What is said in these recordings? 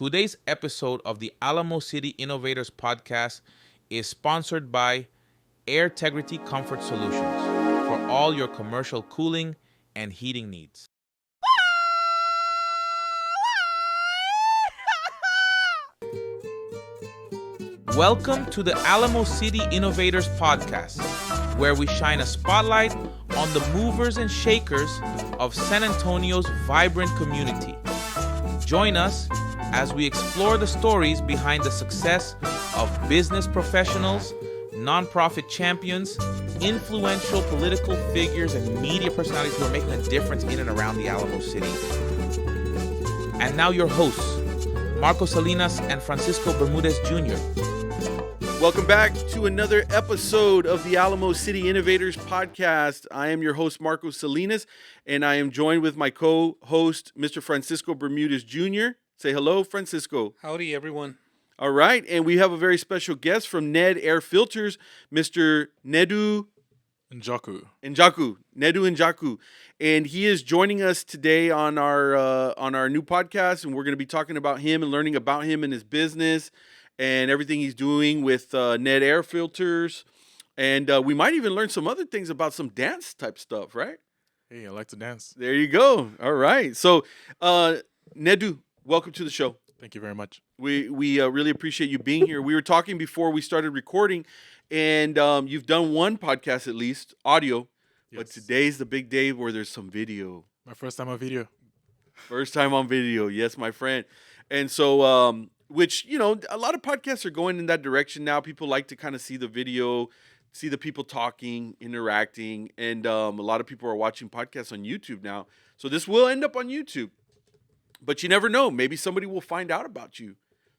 Today's episode of the Alamo City Innovators podcast is sponsored by Air Integrity Comfort Solutions for all your commercial cooling and heating needs. Welcome to the Alamo City Innovators podcast, where we shine a spotlight on the movers and shakers of San Antonio's vibrant community. Join us as we explore the stories behind the success of business professionals, nonprofit champions, influential political figures, and media personalities who are making a difference in and around the Alamo City. And now your hosts, Marco Salinas and Francisco Bermudez Jr. Welcome back to another episode of the Alamo City Innovators podcast. I am your host, Marco Salinas, and I am joined with my co-host, Mr. Francisco Bermudez Jr. Say hello, Francisco. Howdy, everyone. All right, and we have a very special guest from Ned Air Filters, Mr. Nedu Njoku. Nedu Njoku, and he is joining us today on our new podcast, and we're going to be talking about him and learning about him and his business and everything he's doing with Ned Air Filters, and we might even learn some other things about some dance type stuff, right? Hey, I like to dance. There you go. All right, so Nedu, welcome to the show. Thank you very much. We really appreciate you being here. We were talking before we started recording, and you've done one podcast at least, audio, but Yes. today's the big day where there's some video. My first time on video. First time on video, yes, my friend. And so, which, you know, a lot of podcasts are going in that direction now. People like to kind of see the video, see the people talking, interacting, and a lot of people are watching podcasts on YouTube now. So this will end up on YouTube. But you never know. Maybe somebody will find out about you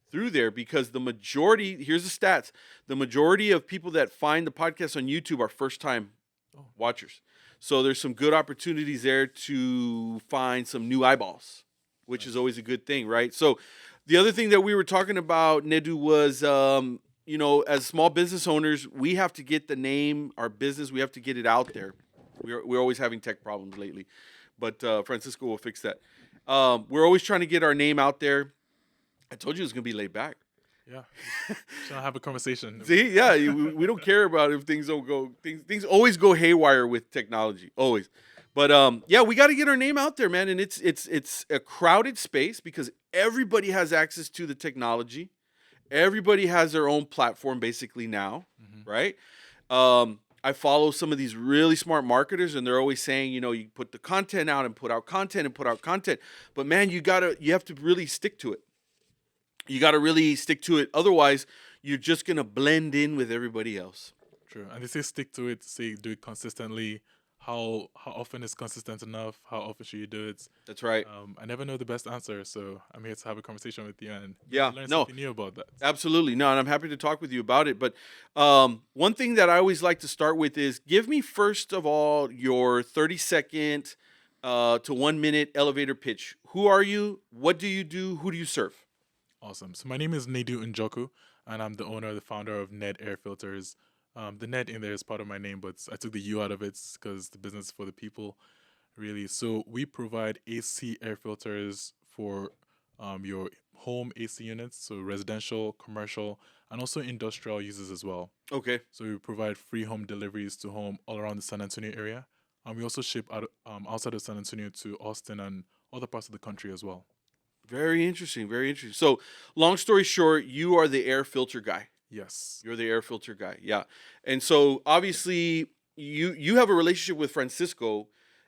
through there, because the majority, here's the stats, the majority of people that find the podcast on YouTube are first-time watchers. So there's some good opportunities there to find some new eyeballs, which is always a good thing, right? So the other thing that we were talking about, Nedu, was, you know, as small business owners, we have to get the name, our business, we have to get it out there. We're always having tech problems lately, but Francisco will fix that. We're always trying to get our name out there. I told you it was going to be laid back. Yeah. Should I have a conversation? See, yeah, we don't care about if things don't go. Things always go haywire with technology, always. But yeah, we got to get our name out there, man. And it's a crowded space because everybody has access to the technology. Everybody has their own platform basically now, right? I follow some of these really smart marketers, and they're always saying, you know, you put the content out and put out content and put out content. But man, you have to really stick to it. You got to really stick to it. Otherwise, you're just going to blend in with everybody else. True. And they say stick to it, say do it consistently. How often is consistent enough? How often should you do it? That's right. I never know the best answer, so I'm here to have a conversation with you and Yeah, learn no. something new about that. Absolutely. No, and I'm happy to talk with you about it. But one thing that I always like to start with is give me, first of all, your 30-second to 1 minute elevator pitch. Who are you? What do you do? Who do you serve? Awesome. So my name is Nedu Njoku, and I'm the owner, the founder of Ned Air Filters. The Ned in there is part of my name, but I took the U out of it because the business is for the people, really. So we provide AC air filters for your home AC units, so residential, commercial, and also industrial uses as well. Okay. So we provide free home deliveries to home all around the San Antonio area. And we also ship out outside of San Antonio to Austin and other parts of the country as well. Very interesting. Very interesting. So, long story short, you are the air filter guy. Yes. You're the air filter guy. Yeah. And so, obviously, you have a relationship with Francisco.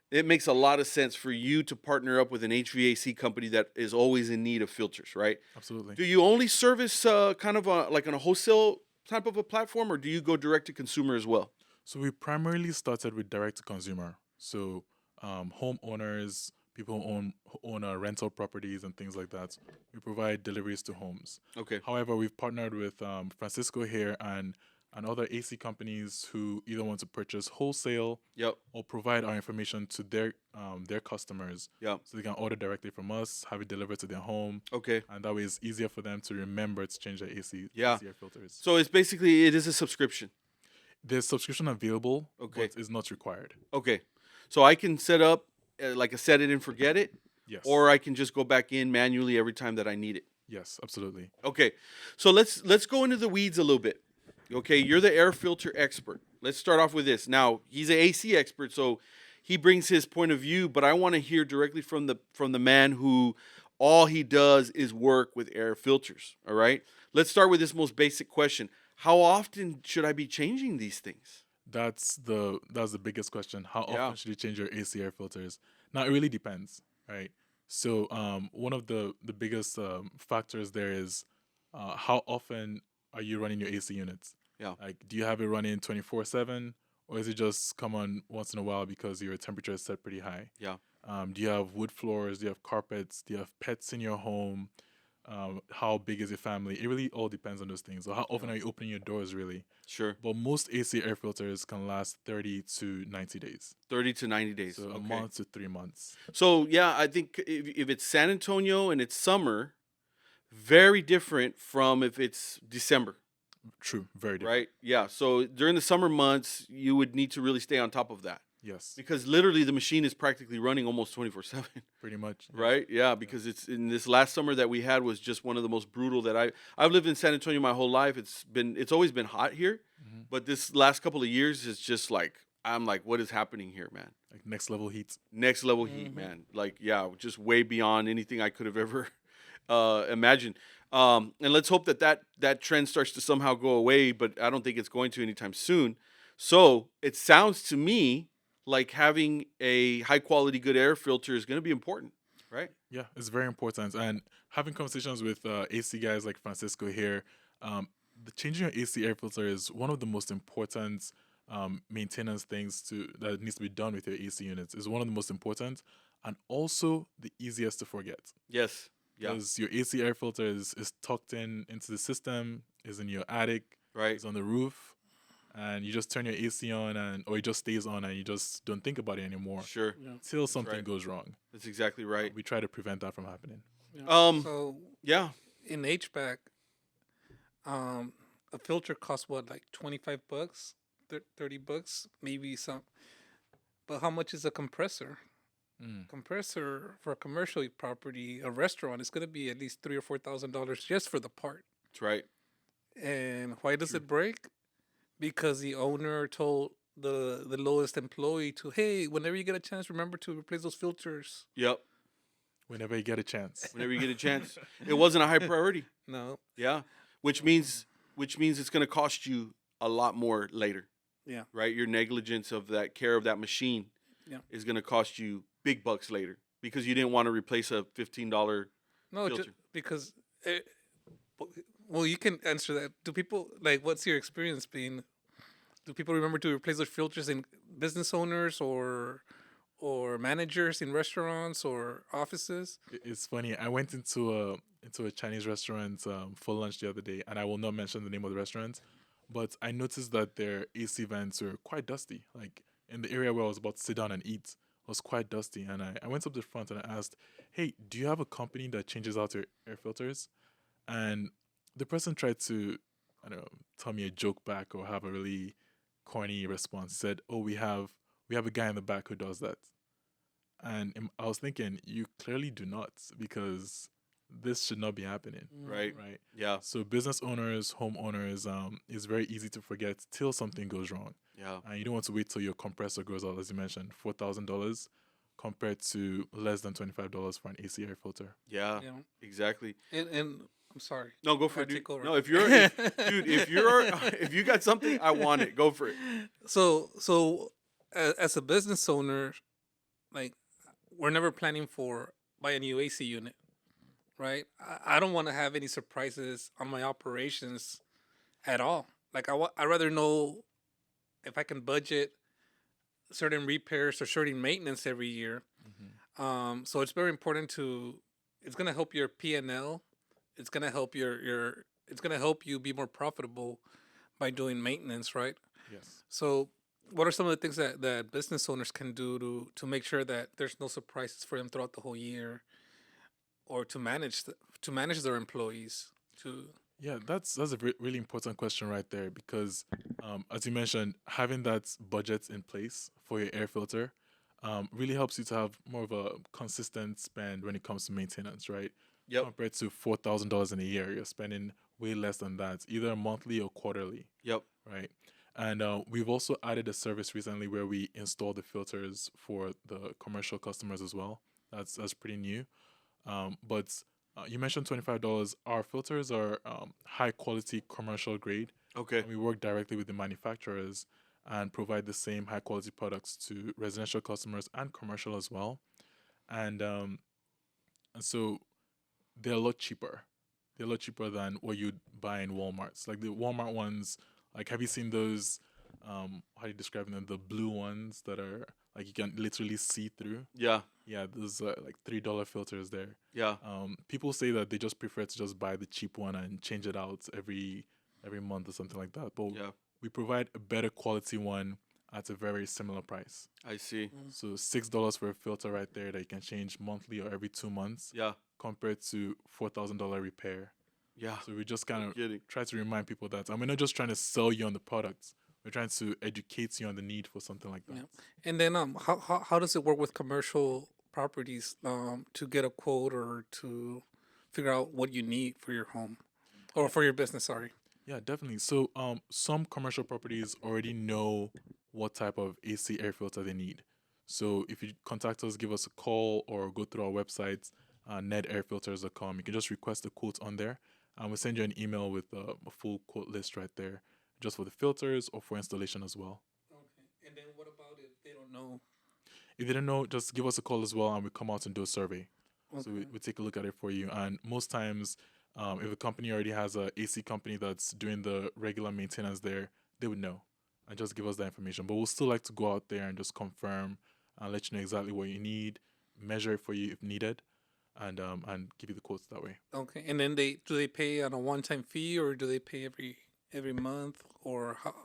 It makes a lot of sense for you to partner up with an HVAC company that is always in need of filters, right? Absolutely. Do you only service kind of like on a wholesale type of a platform, or do you go direct to consumer as well? So we primarily started with direct to consumer. So homeowners, people who own rental properties and things like that. We provide deliveries to homes. Okay. However, we've partnered with Francisco here and other AC companies who either want to purchase wholesale Yep. or provide our information to their customers. Yep. So they can order directly from us, have it delivered to their home, Okay. and that way it's easier for them to remember to change their AC Yeah. air filters. So it is a subscription. There's subscription available, Okay. but it's not required. Okay. So I can set up like a set it and forget it, Yes. or I can just go back in manually every time that I need it. Yes, absolutely. Okay, so let's go into the weeds a little bit. Okay, you're the air filter expert. Let's start off with this. Now he's an AC expert, so he brings his point of view. But I want to hear directly from the man who all he does is work with air filters. All right, let's start with this most basic question: how often should I be changing these things? That's the biggest question. How Yeah, often should you change your AC air filters? Now it really depends, right? So one of the biggest factors there is how often are you running your AC units? yeah, Like, do you have it running 24/7, or is it just come on once in a while because your temperature is set pretty high? yeah. Do you have wood floors? Do you have carpets? Do you have pets in your home? How big is your family? It really all depends on those things. So how often Yeah. are you opening your doors, really? Sure. But most AC air filters can last 30 to 90 days. 30 to 90 days. So a Okay. month to 3 months. So yeah, I think if it's San Antonio and it's summer, very different from if it's December, True. Very different. right? Yeah. So during the summer months, you would need to really stay on top of that Yes. because literally the machine is practically running almost 24/7, Pretty much. Yeah. right? Yeah, because it's in this last summer that we had was just one of the most brutal that I've lived in San Antonio my whole life. It's always been hot here, Mhm. but this last couple of years is just like I'm like, what is happening here, man? Like next level heat. Next level heat, man. Like, yeah, just way beyond anything I could have ever imagined. And let's hope that trend starts to somehow go away, but I don't think it's going to anytime soon. So it sounds to me like having a high quality, good air filter is going to be important, right? Yeah, it's very important. And having conversations with AC guys like Francisco here, the changing your AC air filter is one of the most important maintenance things that needs to be done with your AC units. Is one of the most important, and also the easiest to forget. Yes. Yeah. Because your AC air filter is tucked into the system, is in your attic, Right. is on the roof, and you just turn your AC on, or it just stays on, and you just don't think about it anymore Sure. Yeah. till something right. goes wrong. That's exactly right. We try to prevent that from happening. Yeah. Um, So Yeah. in HVAC, a filter costs what, like $25, $30, maybe some. But how much is a compressor? Mm. Compressor for a commercial property, a restaurant, is going to be at least $3,000 or $4,000 just for the part. That's right. And why does it break? Because the owner told the lowest employee to, hey, whenever you get a chance, remember to replace those filters. Yep. Whenever you get a chance. Whenever you get a chance. It wasn't a high priority. No. Yeah. Which means it's going to cost you a lot more later. Yeah. Right? Your negligence of that care of that machine Yeah. is going to cost you big bucks later because you didn't want to replace a $15 No, filter. because, well, you can answer that. Do people, like, what's your experience been? Do people remember to replace those filters in business owners or managers in restaurants or offices? It's funny. I went into a Chinese restaurant for lunch the other day, and I will not mention the name of the restaurant, but I noticed that their AC vents were quite dusty. Like in the area where I was about to sit down and eat, was quite dusty. And I went up to the front and I asked, "Hey, do you have a company that changes out your air filters?" And the person tried to, I don't know, tell me a joke back or have a really corny response. He said, "Oh, we have a guy in the back who does that." And I was thinking, you clearly do not, because this should not be happening, Right? right? Yeah. So business owners, homeowners, it's very easy to forget till something goes wrong, Yeah. and you don't want to wait till your compressor goes out, as you mentioned, $4,000 compared to less than $25 for an AC air filter. Yeah. You know? Exactly. And I'm sorry. No, go for I it, dude. take over. No, if you got something, I want it. Go for it. So as a business owner, like, we're never planning for buy a new AC unit, right? I don't want to have any surprises on my operations at all. Like, I rather know if I can budget certain repairs or certain maintenance every year. So it's very important to. It's gonna help your P&L. It's gonna help your. It's gonna help you be more profitable by doing maintenance, right? Yes. So, what are some of the things that business owners can do to make sure that there's no surprises for them throughout the whole year, or to manage their employees? Yeah, that's a really important question right there, because, as you mentioned, having that budget in place for your air filter really helps you to have more of a consistent spend when it comes to maintenance, right? Yep. compared to $4,000 in a year. You're spending way less than that, either monthly or quarterly, Yep. right? And we've also added a service recently where we install the filters for the commercial customers as well. That's pretty new. But you mentioned $25. Our filters are high quality commercial grade, Okay. and we work directly with the manufacturers and provide the same high quality products to residential customers and commercial as well. And so they're a lot cheaper. They're a lot cheaper than what you'd buy in Walmart's. Like the Walmart ones, like have you seen those? How do you describe them? The blue ones that are like you can literally see through. Yeah. Yeah, those like $3 filters there. Yeah. People say that they just prefer to just buy the cheap one and change it out every month or something like that. But Yeah. we provide a better quality one at a very similar price. I see. So $6 for a filter right there that you can change monthly or every 2 months, Yeah. compared to $4,000 repair. Yeah. So we just kind No of kidding. try to remind people that, and we're not just trying to sell you on the product. We're trying to educate you on the need for something like that. Yeah. And then how does it work with commercial properties to get a quote or to figure out what you need for your home or for your business? Sorry. Yeah, definitely. So some commercial properties already know what type of AC air filter they need. So if you contact us, give us a call or go through our website, nedairfilters.com, you can just request a quote on there, and we'll send you an email with a full quote list right there, just for the filters or for installation as well. Okay. And then what about if they don't know? If you don't know, just give us a call as well, and we come out and do a survey. So Okay. we take a look at it for you. And most times, if a company already has a AC company that's doing the regular maintenance there, they would know and just give us that information. But we'll still like to go out there and just confirm and let you know exactly what you need, measure it for you if needed, and give you the quotes that way. Okay. And then do they pay on a one-time fee or do they pay every month or how?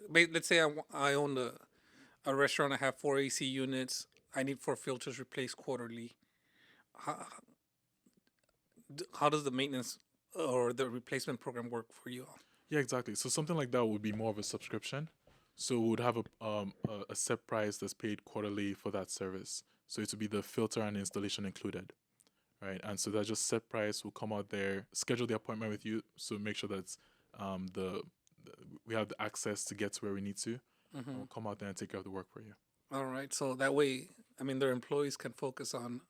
Let's say I own a restaurant. I have 4 AC units. I need 4 filters replaced quarterly. How does the maintenance or the replacement program work for you all? Yeah, exactly. So something like that would be more of a subscription. So we would have a set price that's paid quarterly for that service. So it would be the filter and installation included, right? And so that just set price will come out there, schedule the appointment with you, so make sure that we have the access to get to where we need to. And we'll come out there and take care of the work for you. All right. So that way, I mean, their employees can focus on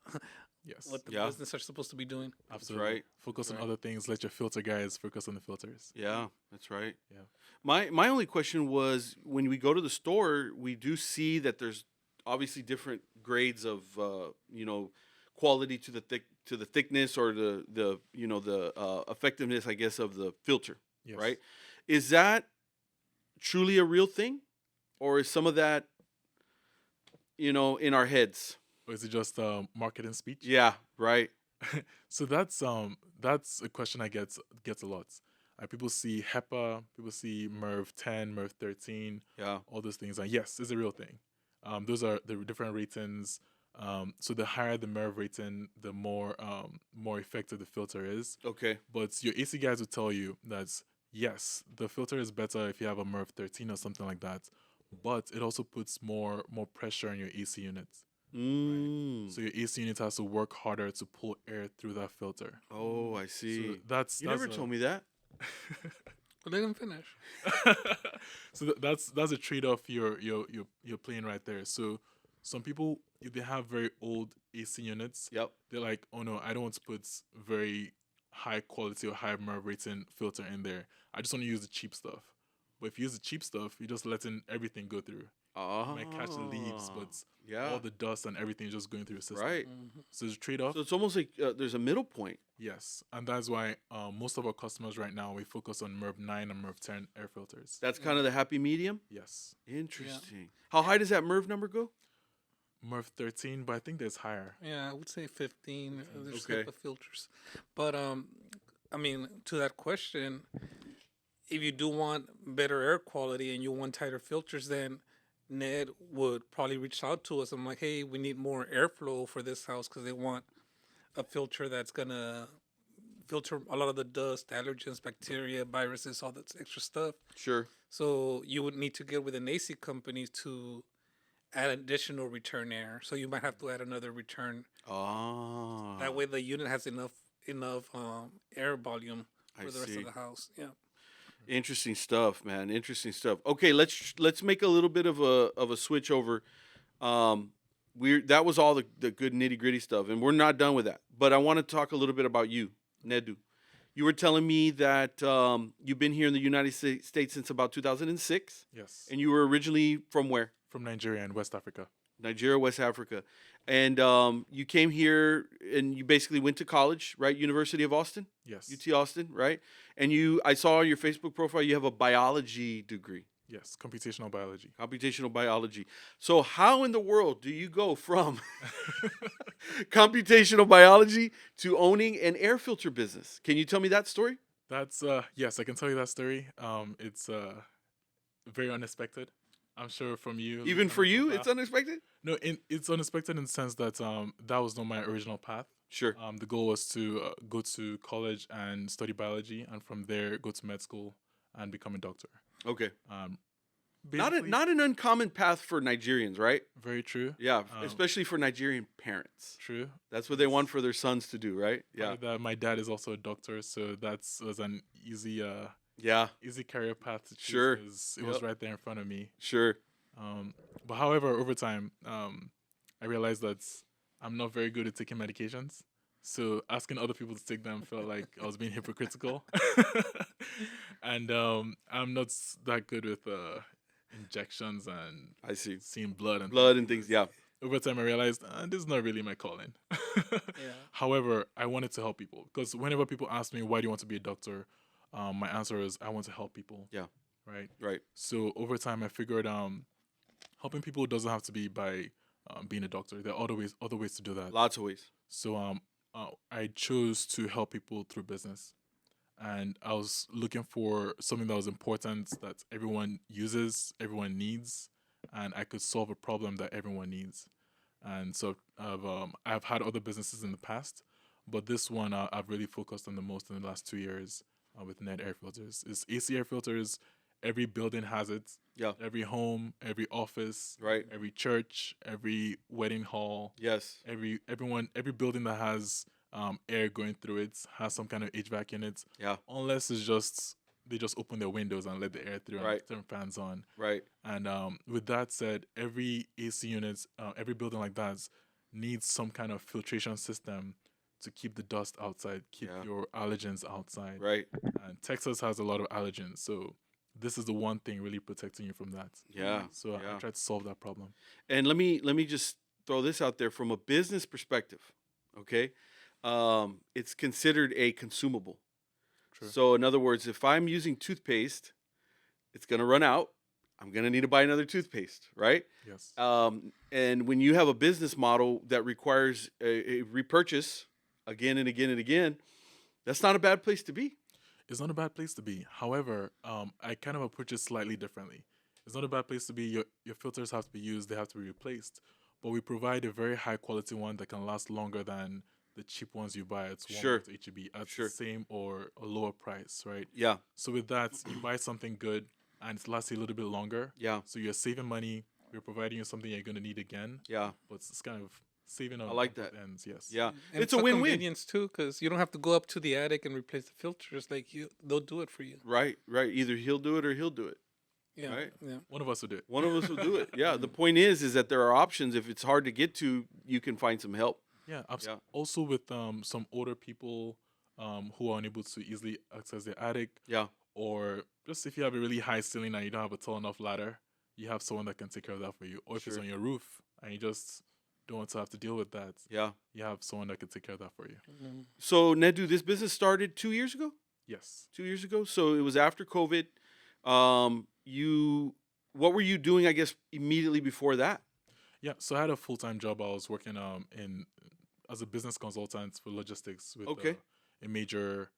Yes, what the Yeah. business are supposed to be doing. absolutely. right. Focus on right. other things. Let your filter guys focus on the filters. Yeah. That's right. Yeah. My only question was when we go to the store, we do see that there's obviously different grades of quality to the thickness or the effectiveness, I guess, of the filter. Yes. Right? Is that truly a real thing, or is some of that in our heads? Or is it just marketing speech? Yeah. Right. So that's a question I gets a lot. People see HEPA, people see MERV 10, MERV 13, Yeah. all those things, and yes, it's a real thing. Those are the different ratings. So the higher the MERV rating, the more effective the filter is. Okay. But your AC guys will tell you that yes, the filter is better if you have a MERV 13 or something like that, but it also puts more pressure on your AC unit. So your AC unit has to work harder to pull air through that filter. Oh, I see. So that's You never told me that. But they didn't finish. So that's a trade-off you're playing right there. So some people, if they have very old AC units, Yep. they're like, oh no, I don't want to put very high quality or high MERV rating filter in there. I just want to use the cheap stuff. But if you use the cheap stuff, you're just letting everything go through. Oh. You might catch the leaves, but yeah. all the dust and everything is just going through your system. Right. So there's a trade-off. So it's almost like there's a middle point. Yes, and that's why most of our customers right now, we focus on MERV 9 and MERV 10 air filters. That's kind of the happy medium. Yes. Interesting. How high does that MERV number go? MERV 13, but I think there's higher. Yeah, I would say 15. There's Okay. HEPA filters. But, I mean, to that question, if you do want better air quality and you want tighter filters, then Ned would probably reach out to us. I'm like, hey, we need more airflow for this house because they want a filter that's going to filter a lot of the dust, allergens, bacteria, viruses, all that extra stuff. Sure. So you would need to get with an AC company to add additional return air. So you might have to add another return. Oh, That way the unit has enough air volume I for the rest see. of the house. Yeah. Interesting stuff, man. Interesting stuff. Okay, let's make a little bit of a switch over. Um, that was all the good nitty gritty stuff, and we're not done with that. But I want to talk a little bit about you, Nedu. You were telling me that you've been here in the United States since about 2006, Yes. and you were originally from where? From Nigeria and West Africa. Nigeria, West Africa, and you came here and you basically went to college, right? University of Austin, Yes. UT Austin, right? And I saw on your Facebook profile you have a biology degree. Yes. Computational biology. Computational biology. So how in the world do you go from computational biology to owning an air filter business? Can you tell me that story? That's yes, I can tell you that story. It's very unexpected. I'm sure from you. Even looking for at the you, path. it's unexpected? No, it's unexpected in the sense that that was not my original path. Sure. The goal was to go to college and study biology, and from there go to med school and become a doctor. Okay. Basically, Not an uncommon path for Nigerians, right? very true. Yeah, especially for Nigerian parents. True. That's what they want for their sons to do, right? Yeah. That my dad is also a doctor, so was an easy Yeah, easy career path to choose. Sure. 'Cause it was right there in front of me. sure. But however, over time, I realized that I'm not very good at taking medications. So asking other people to take them felt like I was being hypocritical. And I'm not that good with injections and I see. seeing blood and Blood and things, yeah. over time I realized this is not really my calling. Yeah. However, I wanted to help people because whenever people ask me why do you want to be a doctor, my answer is I want to help people. Yeah. Right. Right. So over time, I figured helping people doesn't have to be by being a doctor. There are other ways to do that. Lots of ways. So I chose to help people through business, and I was looking for something that was important that everyone uses, everyone needs, and I could solve a problem that everyone needs. And so I've had other businesses in the past, but this one I've really focused on the most in the last 2 years with Net Air Filters. It's AC air filters. Every building has it. Yeah. Every home, every office, Right. every church, every wedding hall, Yes. every building that has air going through it has some kind of HVAC in it. Yeah. Unless they just open their windows and let the air through Right. and turn fans on. Right. And with that said, every AC unit, every building like that needs some kind of filtration system to keep the dust outside, keep Yeah. your allergens outside. Right. And Texas has a lot of allergens, so this is the one thing really protecting you from that. Yeah. So I Yeah. tried to solve that problem. And let me just throw this out there from a business perspective. Okay. It's considered a consumable. True. So in other words, if I'm using toothpaste, it's gonna run out. I'm gonna need to buy another toothpaste, right? Yes. And when you have a business model that requires a repurchase again and again and again, that's not a bad place to be. It's not a bad place to be. However, I kind of approach it slightly differently. It's not a bad place to be. Your filters have to be used. They have to be replaced. But we provide a very high quality one that can last longer than the cheap ones you buy at Sure. Walmart, HEB at Sure. the same or a lower price, right? Yeah. So with that, you buy something good and it lasts you a little bit longer. Yeah. So you're saving money. We're providing you something you're going to need again. Yeah. But it's kind of saving on like on both that. ends. Yes. Yeah. And It's a win-win. convenience too, because you don't have to go up to the attic and replace the filters. Like they'll do it for you. Right. Right. Either he'll do it or he'll do it. Yeah. Right. Yeah. One of us will do it. One of us will do it. Yeah. The point is that there are options. If it's hard to get to, you can find some help. Yeah, Yeah. also with some older people who are unable to easily access their attic, Yeah. or just if you have a really high ceiling and you don't have a tall enough ladder, you have someone that can take care of that for you. Or if it's Sure. on your roof and you just don't want to have to deal with that, Yeah. you have someone that can take care of that for you. Mhm. So Nedu, this business started 2 years ago. Yes. 2 years ago. So it was after COVID. What were you doing? I guess immediately before that. Yeah, so I had a full-time job. I was working in as a business consultant for logistics with Okay. a major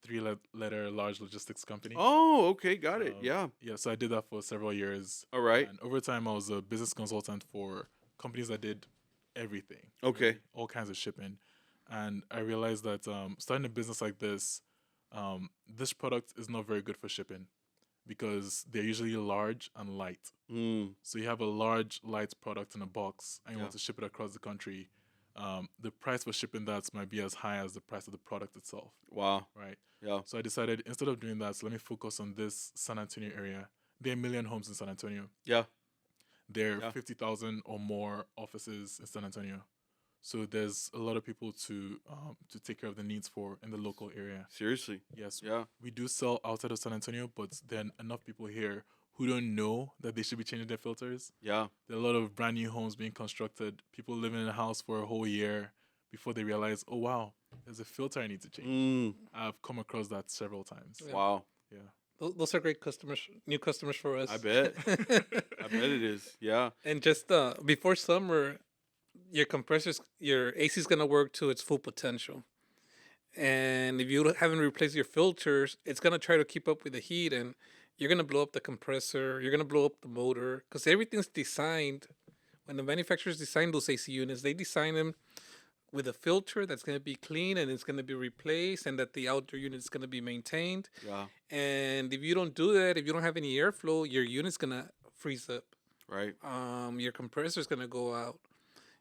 three-letter large logistics company. Oh, okay, got it. Um, Yeah. Yeah, so I did that for several years. All right. And over time, I was a business consultant for companies that did everything. Okay. really, all kinds of shipping. And I realized that starting a business like this product is not very good for shipping. because they're usually large and light. Mm. So you have a large light product in a box and you Yeah. want to ship it across the country. The price for shipping that might be as high as the price of the product itself, Wow. right? Yeah. So I decided instead of doing that, so let me focus on this San Antonio area. There are 1 million homes in San Antonio. Yeah. There are Yeah. 50,000 or more offices in San Antonio. So there's a lot of people to take care of the needs for in the local area. Seriously. Yes, Yeah. we do sell outside of San Antonio, but there are enough people here who don't know that they should be changing their filters. Yeah. There are a lot of brand new homes being constructed. People living in a house for a whole year before they realize, oh wow, there's a filter I need to change. Mm. I've come across that several times. Yeah. Wow. Yeah. Those are great customers, new customers for us. I bet. I bet it is. Yeah. And just before summer, your AC is gonna work to its full potential. And if you haven't replaced your filters, it's gonna try to keep up with the heat, and you're gonna blow up the compressor. You're gonna blow up the motor because everything's designed. When the manufacturers design those AC units, they design them with a filter that's gonna be clean and it's gonna be replaced, and that the outdoor unit is gonna be maintained. Yeah. And if you don't do that, if you don't have any airflow, your unit's gonna freeze up. Right. Your compressor's gonna go out.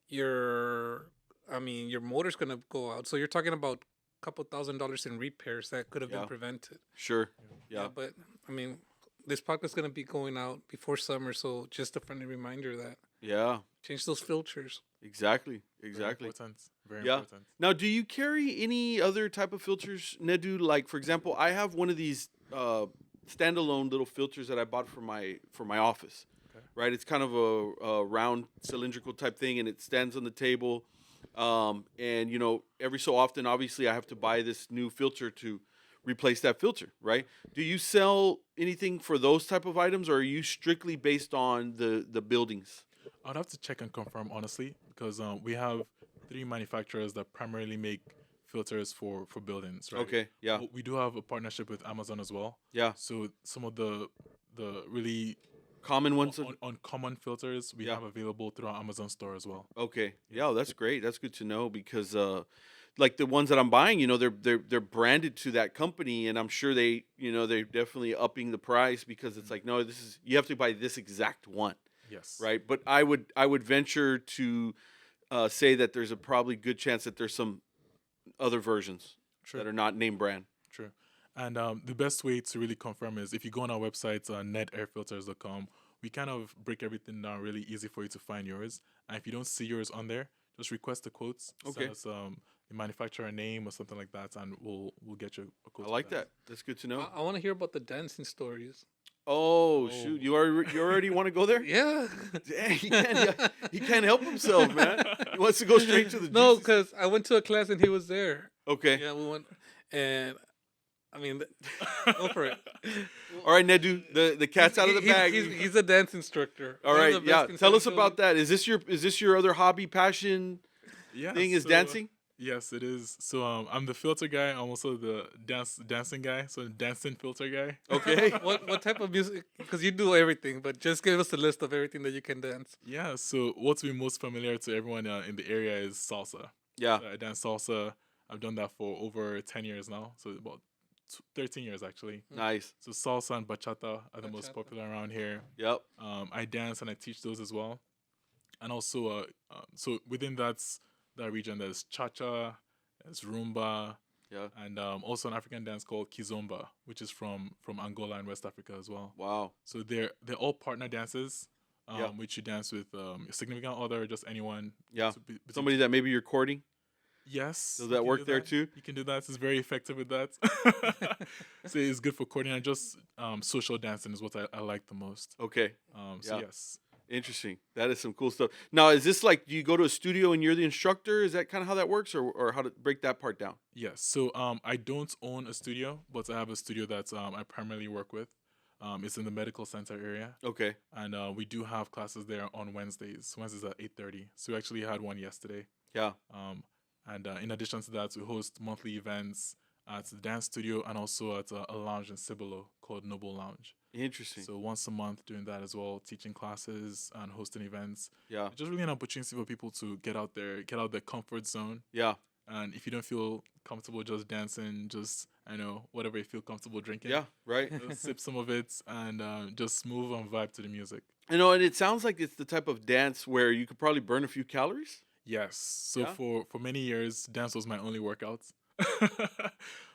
Your motor's gonna go out. So you're talking about a couple $1,000s in repairs that could have Yeah. been prevented. Sure. Yeah. But I mean, this podcast's gonna be going out before summer, so just a friendly reminder that Yeah. change those filters. Exactly. Very Exactly. important. Very Yeah. important. Now, do you carry any other type of filters, Nedu? Like, for example, I have one of these standalone little filters that I bought for my office. Okay. Right, it's kind of a round cylindrical type thing, and it stands on the table. And every so often, obviously, I have to buy this new filter to replace that filter. Right? Do you sell anything for those type of items, or are you strictly based on the buildings? I'd have to check and confirm honestly because we have 3 manufacturers that primarily make filters for buildings. Right? Okay. Yeah. But we do have a partnership with Amazon as well. Yeah. So some of the really Common ones. uncommon filters we Yeah. have available through our Amazon store as well. Okay. Yeah, that's great. That's good to know because like the ones that I'm buying, they're branded to that company, and I'm sure they're definitely upping the price because it's like, no, you have to buy this exact one, Yes. right? But I would venture to say that there's a probably good chance that there's some other versions True. that are not name brand. True. And the best way to really confirm is if you go on our website, netairfilters.com, we kind of break everything down really easy for you to find yours. And if you don't see yours on there, just request the quotes. Okay. Send us the manufacturer name or something like that, and we'll get you a quote. I like that. That's good to know. I want to hear about the dancing stories. Oh shoot! You already want to go there? Yeah. Dang, he can't help himself, man. He wants to go straight to the No, juicy- because I went to a class and he was there. Okay. Yeah, we went, and I mean, go for it. All right, Nedu, the cat's out of the bag. He's a dance instructor. All One of right, the yeah. best Tell us conservatory- about that. Is this your other hobby, passion Yeah, thing? Is so- dancing? Yes, it is. So I'm the filter guy. I'm also the dancing guy. So dancing filter guy. Okay. What type of music? Because you do everything, but just give us a list of everything that you can dance. Yeah. So what's been most familiar to everyone in the area is salsa. Yeah. So I dance salsa. I've done that for over 10 years now. So about 13 years actually. Nice. So salsa and bachata are the most Bachata. popular around here. Yep. I dance and I teach those as well. And also, so within that region, there's cha-cha, there's rumba, Yeah. and also an African dance called kizomba, which is from Angola and West Africa as well. Wow. So they're all partner dances, Yeah. which you dance with your significant other, just anyone. Yeah. So Somebody that maybe you're courting. Yes. Does you that can work do there that. too? You can do that. It's very effective with that. So it's good for coordinating. Just social dancing is what I like the most. Okay. So Yeah. yes. Interesting. That is some cool stuff. Now, is this like, do you go to a studio and you're the instructor? Is that kind of how that works, or how to break that part down? Yes. So I don't own a studio, but I have a studio that I primarily work with. It's in the medical center area, Okay. and we do have classes there on Wednesdays. Wednesdays at 8:30. So we actually had one yesterday. Yeah. And in addition to that, we host monthly events at the dance studio and also at a lounge in Cibolo called Noble Lounge. Interesting. So once a month doing that as well, teaching classes and hosting events. Yeah. It's just really an opportunity for people to get out there, get out their comfort zone, Yeah. And if you don't feel comfortable just dancing, just, I know, whatever you feel comfortable drinking, Yeah, right. just sip some of it and just move and vibe to the music. And it sounds like it's the type of dance where you could probably burn a few calories. Yes. So Yeah? for many years, dance was my only workout.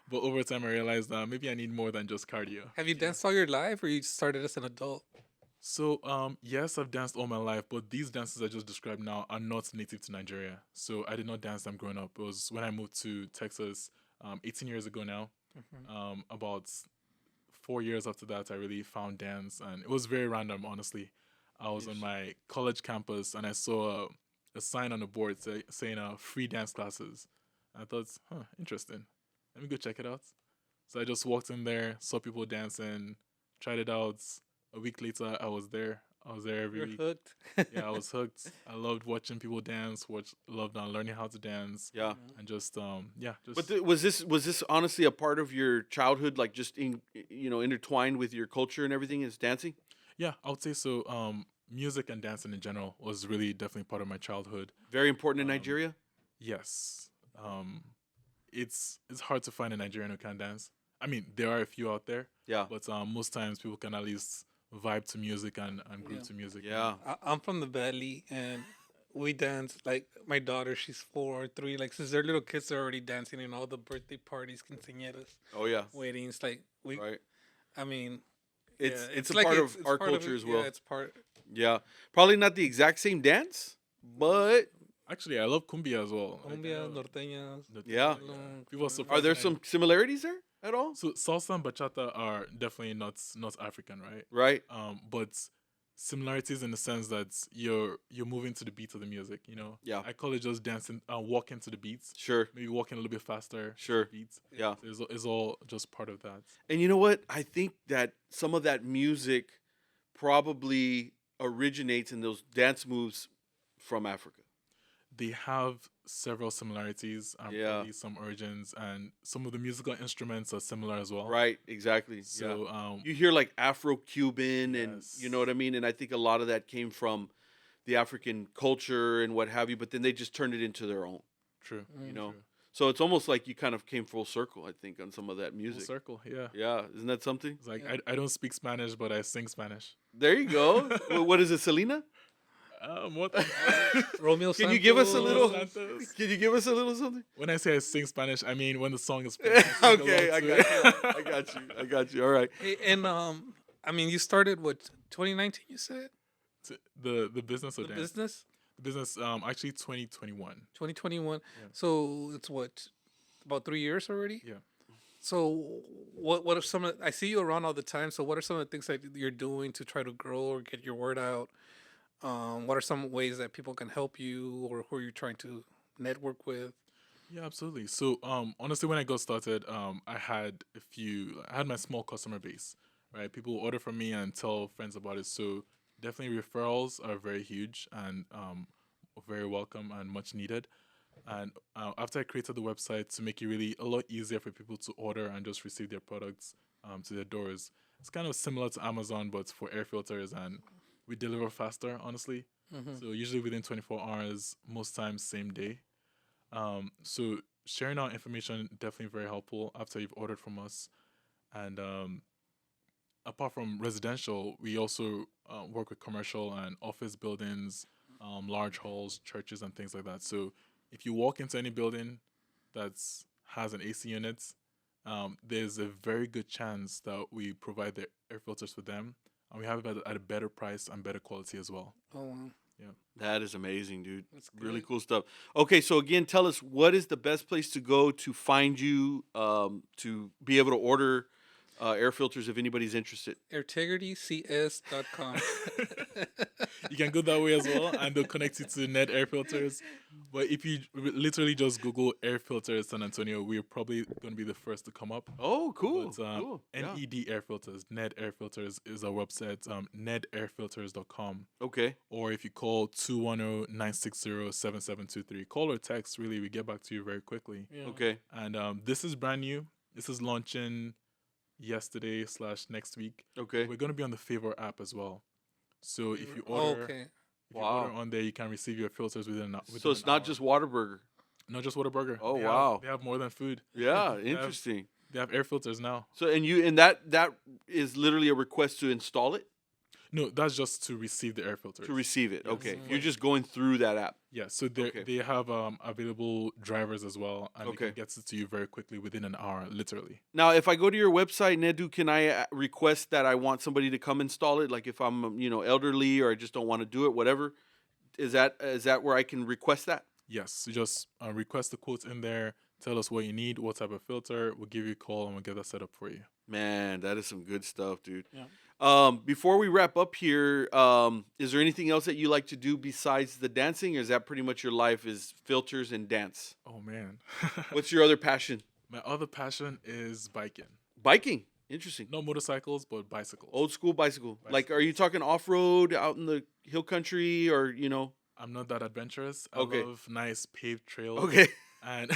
But over time, I realized that maybe I need more than just cardio. Have you danced all your life, or you started as an adult? So, yes, I've danced all my life, but these dances I just described now are not native to Nigeria. So I did not dance them growing up. It was when I moved to Texas, 18 years ago now. About 4 years after that, I really found dance, and it was very random, honestly. I was on my college campus, and I saw a sign on the board saying free dance classes. I thought, interesting. Let me go check it out. So I just walked in there, saw people dancing, tried it out. A week later, I was there. I was there every You're week. hooked. Yeah, I was hooked. I loved watching people dance. Loved learning how to dance. Yeah. And just just. But was this honestly a part of your childhood, like just intertwined with your culture and everything? Is dancing? Yeah, I would say so. Music and dancing in general was really definitely part of my childhood. Very important in Nigeria. Yes. It's hard to find a Nigerian who can dance. I mean, there are a few out there, Yeah. but most times people can at least vibe to music and groove to music. Yeah. I'm from the valley, and we dance. Like my daughter, she's 4, 3. Like since they're little kids, they're already dancing in all the birthday parties, quinceañeras, Oh yeah. weddings. Like we, Right. I mean, It's yeah, it's a like part of it's our part of culture it. as well. Yeah, it's part. Yeah. Probably not the exact same dance, but Actually, I love cumbia as well. Cumbia, norteñas. yeah. People are Are surprised. there some similarities there at all? So salsa and bachata are definitely not African, right? Right. But similarities in the sense that you're moving to the beat of the music. Yeah. I call it just dancing, walking to the beats. Sure. Maybe walking a little bit faster. Sure. To the beats. Yeah. So it's all just part of that. And you know what? I think that some of that music probably originates in those dance moves from Africa. They have several similarities, Yeah. probably some origins, and some of the musical instruments are similar as well. Right. Exactly. So yeah. You hear like Afro-Cuban and Yes. you know what I mean? And I think a lot of that came from the African culture and what have you, but then they just turned it into their own, true. you know? True. So it's almost like you kind of came full circle, I think, on some of that Full music. circle, yeah. Yeah. Isn't that something? It's like Yeah. I don't speak Spanish, but I sing Spanish. There you go. What is it, Selena? What? Romeo Can you give us a little? Santos. Can you give us a little something? When I say I sing Spanish, I mean when the song is playing. Okay, I got you. I got you. All right. Hey, and I mean, you started what 2019? You said The business of the dance. business The business, actually 2021. 2021. Yeah. So it's what about 3 years already? Yeah. So what are some of, I see you around all the time. So what are some of the things that you're doing to try to grow or get your word out? What are some ways that people can help you, or who you're trying to network with? Yeah, absolutely. So, honestly, when I got started, I had my small customer base, right? People order from me and tell friends about it. So definitely referrals are very huge and very welcome and much needed. And after I created the website to make it really a lot easier for people to order and just receive their products to their doors, it's kind of similar to Amazon, but for air filters, and we deliver faster, honestly. So usually within 24 hours, most times same day. So sharing our information definitely very helpful after you've ordered from us. And apart from residential, we also work with commercial and office buildings, large halls, churches, and things like that. So if you walk into any building that has an AC unit, there's a very good chance that we provide the air filters for them, and we have it at a better price and better quality as well. Oh wow. That is amazing, dude. That's Really good. cool stuff. Okay, so again, tell us, what is the best place to go to find you, to be able to order air filters if anybody's interested? AirtegrityCS.com. You can go that way as well, and they'll connect you to Ned Air Filters. But if you literally just Google Air Filters San Antonio, we're probably going to be the first to come up. Oh, cool. But, Cool. Yeah. NED Air Filters, Ned Air Filters is our website, nedairfilters.com. Okay. Or if you call 210-960-7723, call or text, really, we get back to you very quickly. Yeah. Okay. And this is brand new. This is launching yesterday/next week. Okay. We're going to be on the Favor app as well. So if you Oh, order, okay. if you Wow. order on there, you can receive your filters within So it's not an just hour. Whataburger. No, just Whataburger. Oh, They wow. they have more than food. Yeah, interesting. They have air filters now. So and that is literally a request to install it, No, that's just to receive the air filters. to receive it. Yes. Okay, you're just going through that app. Yeah, so they have available drivers as well, and Okay. it gets it to you very quickly within an hour, literally. Now, if I go to your website, Nedu, can I request that I want somebody to come install it? Like if I'm, elderly or I just don't want to do it, whatever. Is that where I can request that? Yes, you just request the quotes in there. Tell us what you need, what type of filter. We'll give you a call and we'll get that set up for you. Man, that is some good stuff, dude. Yeah. Before we wrap up here, is there anything else that you like to do besides the dancing, or is that pretty much your life is filters and dance? Oh man, What's your other passion? my other passion is biking. Biking. Interesting. No motorcycles, but bicycles. Old school bicycle. Like, are you talking off road out in the hill country, or I'm not that adventurous. Okay. I love nice paved trails. Okay. And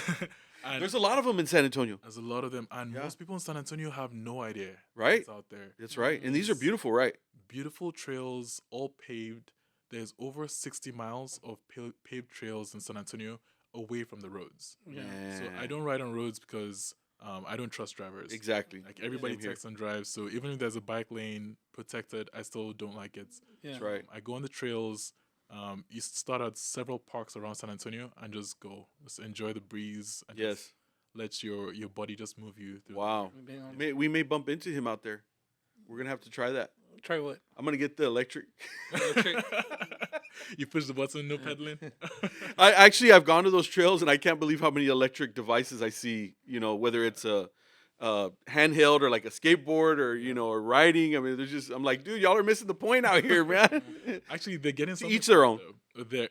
and There's a lot of them in San Antonio, there's a lot of them, and Yeah. most people in San Antonio have no idea right? what's out there. That's right. And these are It's beautiful, right? Beautiful trails, all paved. There's over 60 miles of paved trails in San Antonio away from the roads. Yeah. So I Man. don't ride on roads because I don't trust drivers. Exactly. Like everybody Same here. texts and drives, so even if there's a bike lane protected, I still don't like it. Yeah. That's right. I go on the trails. You start at several parks around San Antonio and just go, just enjoy the breeze. And just Yes. let your body just move you through. Wow. Being on- We may bump into him out there. We're gonna have to try that. Try what? I'm gonna get the electric. You push the button, no pedaling. I've gone to those trails and I can't believe how many electric devices I see. Whether it's a handheld or like a skateboard or or riding. I mean, I'm like, dude, y'all are missing the point out here, man. Actually, they're getting something each their from own. it, though.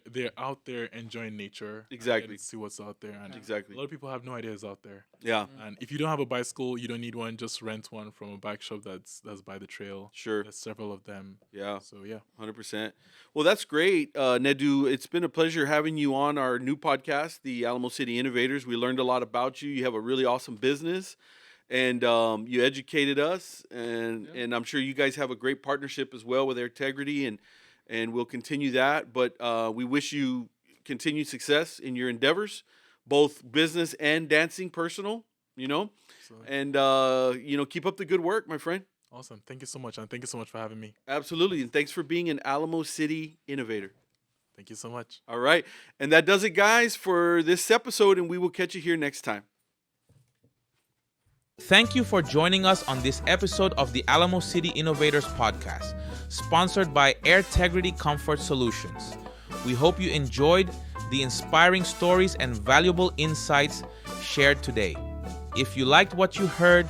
They're out there enjoying nature. and Exactly. getting to see what's out there. And Exactly. a lot of people have no idea it's out there. Yeah, And if you don't have a bicycle, you don't need one. Just rent one from a bike shop that's by the trail. sure. There's several of them. Yeah, So yeah. 100%. Well, that's great, Nedu. It's been a pleasure having you on our new podcast, the Alamo City Innovators. We learned a lot about you. You have a really awesome business, and you educated us, and I'm sure you guys have a great partnership as well with Integrity, and we'll continue that. But we wish you continued success in your endeavors, both business and dancing, personal. So And keep up the good work, my friend. awesome. Thank you so much, and thank you so much for having me. Absolutely, and thanks for being an Alamo City Innovator. Thank you so much. All right, and that does it, guys, for this episode, and we will catch you here next time. Thank you for joining us on this episode of the Alamo City Innovators podcast, sponsored by Integrity Comfort Solutions. We hope you enjoyed the inspiring stories and valuable insights shared today. If you liked what you heard,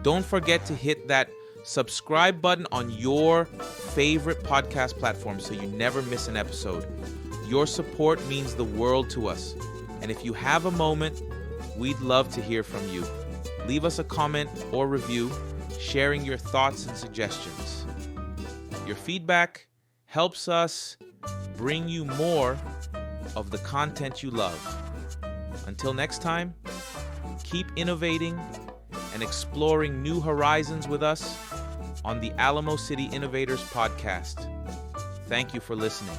don't forget to hit that subscribe button on your favorite podcast platform so you never miss an episode. Your support means the world to us. And if you have a moment, we'd love to hear from you. Leave us a comment or review, sharing your thoughts and suggestions. Your feedback helps us bring you more of the content you love. Until next time, keep innovating and exploring new horizons with us on the Alamo City Innovators podcast. Thank you for listening.